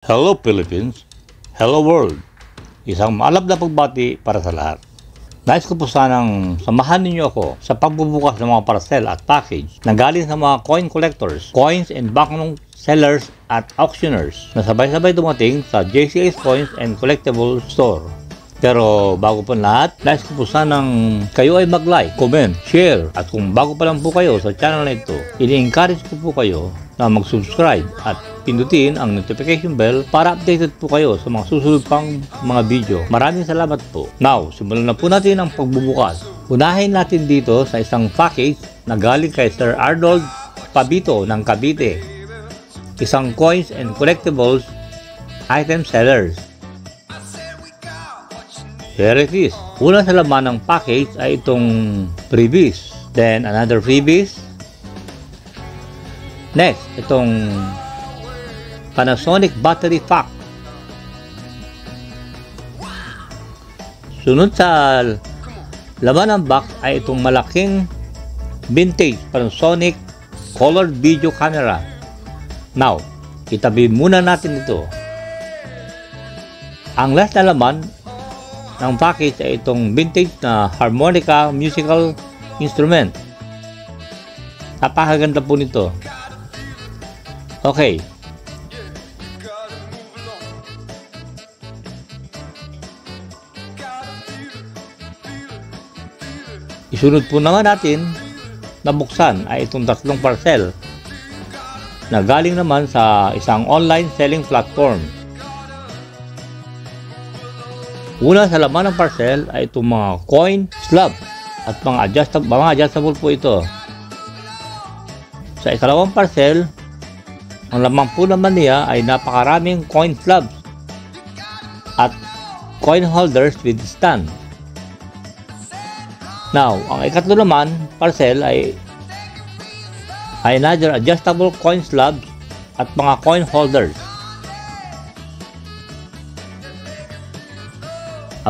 Hello Philippines, hello world. Isang maalab na pagbati para sa lahat. Nais ko po sanang samahan ninyo ako sa pagbubukas ng mga parcel at package na galing sa mga coin collectors, coins and banknote sellers at auctioneers na sabay-sabay dumating sa JCS Coins and Collectible Store. Pero bago po lahat, nais ko po sanang kayo ay mag-like, comment, share at kung bago pa lang po kayo sa channel na ito, ini-encourage ko po kayo na mag-subscribe at pindutin ang notification bell para updated po kayo sa mga susunod pang mga video. Maraming salamat po. Now, simulan na po natin ang pagbubukas. Unahin natin dito sa isang package na galing kay Sir Arnold Pabito ng Cavite. Isang coins and collectibles item sellers. Here it is. Una sa laman ng package ay itong freebies. Then another freebies. Next, itong Panasonic battery pack. Sunod sa laman ng box ay itong malaking vintage Panasonic colored video camera. Now, itabi muna natin ito. Ang last na laman ng package ay itong vintage na harmonica musical instrument. Napakaganda po nito. Okay. Isunod po naman natin na buksan ay itong tatlong parcel na galing naman sa isang online selling platform. Una sa laman ng parcel ay itong mga coin slab at mga adjustable po ito. Sa ikalawang parcel, ang laman po naman niya ay napakaraming coin slabs at coin holders with stand. Now, ang ikatlo naman parcel ay another adjustable coin slabs at mga coin holders.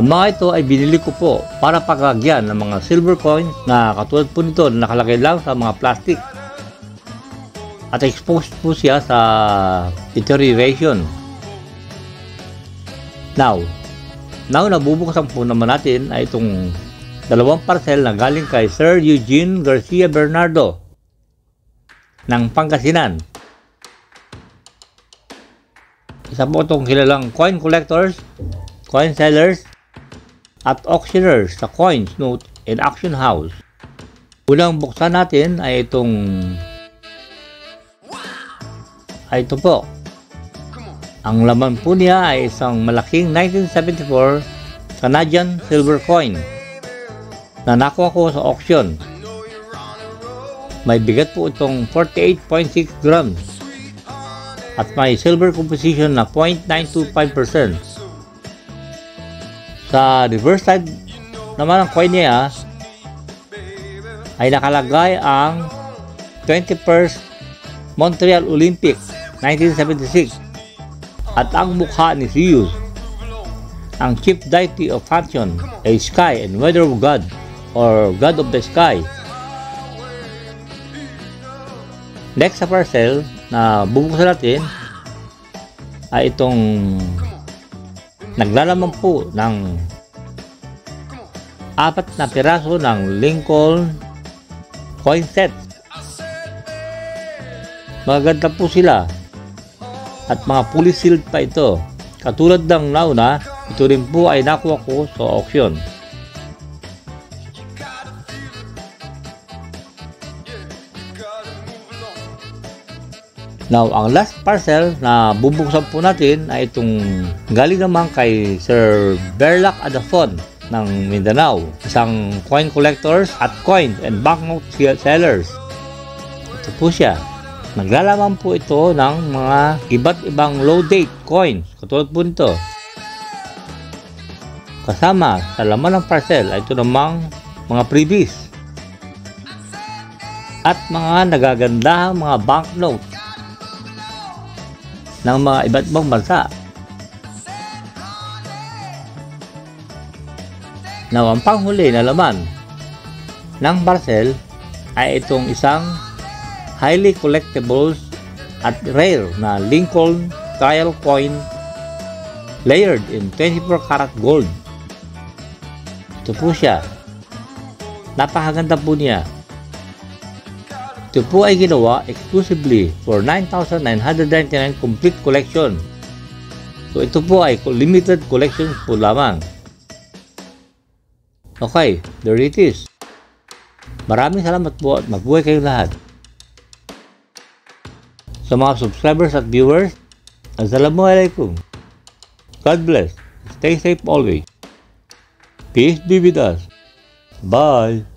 Ang mga ito ay binili ko po para paglagyan ng mga silver coins na katulad po nito na nakalagay lang sa mga plastic. At exposed po siya sa deterioration. Now nabubuksan po naman natin ay itong dalawang parcel na galing kay Sir Eugene Garcia Bernardo ng Pangasinan. Isa po itong kilalang coin collectors, coin sellers, at auctioneers sa Coins, Note, and Auction House. Unang buksan natin ay ito po. Ang laman po niya ay isang malaking 1974 Canadian silver coin na nakuha ko sa auction. May bigat po itong 48.6 grams at may silver composition na 0.925%. Sa reverse side naman ng coin niya ay nakalagay ang 21st Montreal Olympics 1976 at ang mukha ni Zeus, ang chief deity of fashion, a sky and weather god or god of the sky. Next sa parcel na bubuksan natin ay itong naglalaman po ng 4 na piraso ng Lincoln coin set. Magaganda po sila at mga fully sealed pa ito. Katulad ng nauna, ito rin po ay nakuha ko sa auction. Now, ang last parcel na bubuksan po natin ay itong galing naman kay Sir Berlac Adafon ng Mindanao, isang coin collectors at coin and banknote sellers. Ito po siya. Naglalaman po ito ng mga iba't ibang low date coins, katulad po nito. Kasama sa laman ng parcel ay ito namang mga freebies at mga nagagandahang mga banknote ng mga iba't ibang bansa. Now, ang panghuli na laman ng parcel ay itong isang highly collectibles at rare na Lincoln trial coin layered in 24 karat gold. Ito po siya. Napakaganda po niya. Ito po ay ginawa exclusively for 9,999 complete collection. So ito po ay limited collection po lamang. Okay, there it is. Maraming salamat po at mabuhay kayong lahat. Sa mga subscribers at viewers, Assalamualaikum. God bless. Stay safe always. Peace be with us. Bye.